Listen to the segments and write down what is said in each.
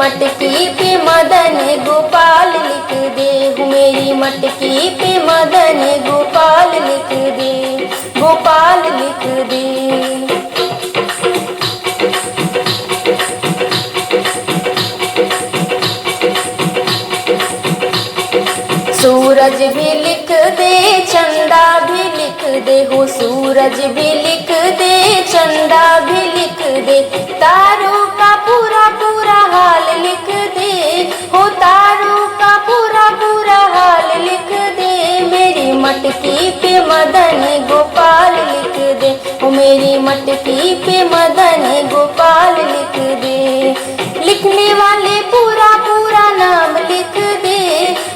मटकी पे मदन गोपाल लिख दे, हो मेरी मटकी पे मदन गोपाल लिख दे, गोपाल लिख दे। सूरज भी लिख दे, चंदा भी लिख दे, हो सूरज भी लिख दे, चंदा भी लिख दे, तारों का पूरा पूरा हाल लिख दे, हो तारों का पूरा पूरा हाल लिख दे। मेरी मटकी पे मदन गोपाल लिख दे, हो मेरी मटकी पे मदन गोपाल लिख दे। लिखने वाले पूरा पूरा नाम लिख दे,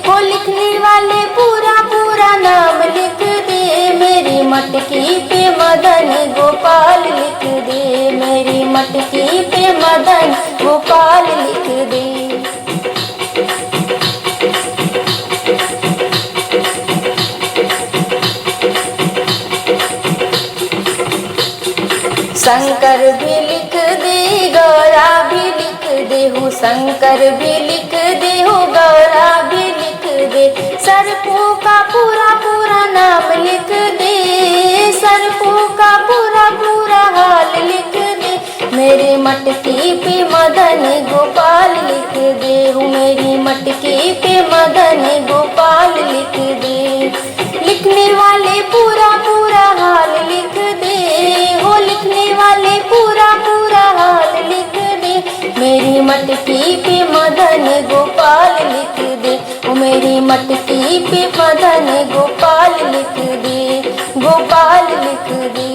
हो लिखने वाले पूरा पूरा नाम लिख दे। मेरी मटकी पे मदन गोपाल लिख दे, मेरी मटकी पे मदन गोपाल लिख दे। शंकर भी लिख दे, गौरा भी लिख दे, हो शंकर भी लिख दे, हो गौरा भी लिख दे। सर्पों का पूरा पूरा नाम लिख दे, सर्पों का पूरा पूरा हाल लिख दे। मेरी मटकी पे मदन गोपाल लिख दे, हो मेरी मटकी पे मदन गोपाल लिख दे। लिखने वाले पूरा पूरा हाल लिख दे, हो लिखने वाले पूरा पूरा हाल लिख दे। मेरी मटकी पे मदन गोपाल लिख दे, हो मेरी मटकी पे मदन गोपाल लिख दे, गोपाल लिख दे।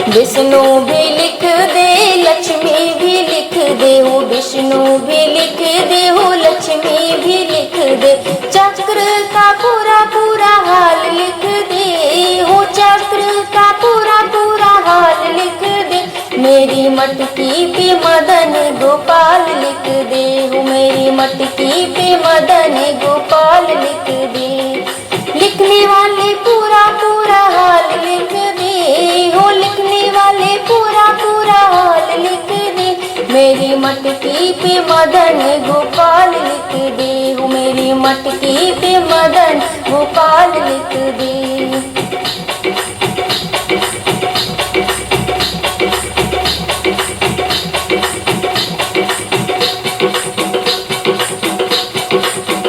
विष्णु भी लिख दे, लक्ष्मी भी लिख दे, हो विष्णु भी लिख दे, हो लक्ष्मी भी लिख दे। चक्र का पूरा पूरा हाल लिख दे, हो चक्र का पूरा पूरा हाल लिख दे। मेरी मटकी पे मदन गोपाल लिख दे, हो मेरी मटकी पे मदन गोपाल लिख दे। लिखने वाले पूरा पूरा हाल लिख दे, हो लिखने वाले पूरा पूरा हाल लिख दे। मेरी मटकी पे मदन गोपाल लिख दे, हो मेरी मटकी पे मदन गोपाल लिख दे।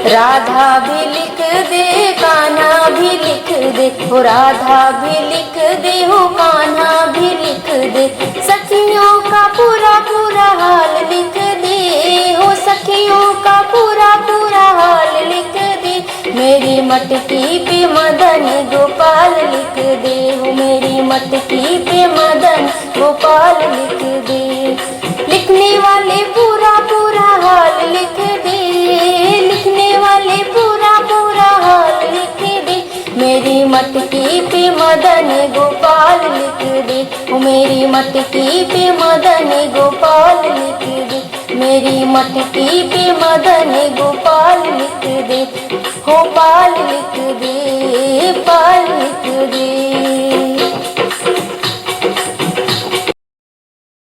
राधा भी लिख दे, कान्हा भी लिख दे, हो राधा भी लिख दे, हो कान्हा भी लिख दे। सखियों का पूरा पूरा हाल लिख दे, हो सखियों का पूरा पूरा हाल लिख दे। मेरी मटकी पे मदन गोपाल लिख दे, हो मेरी मटकी पे मदन गोपाल लिख दे। लिखने वाले पूरा पूरा हाल लिख दे, लिखने वाले पूरा पूरा हाल लिख दे। मेरी मटकी पे मदन गोपाल लिख दे, हो मेरी मटकी पे मदन गोपाल लिख दे। मेरी मटकी पे मदन गोपाल लिख दे, गोपाल लिख दे, पाल लिख दे।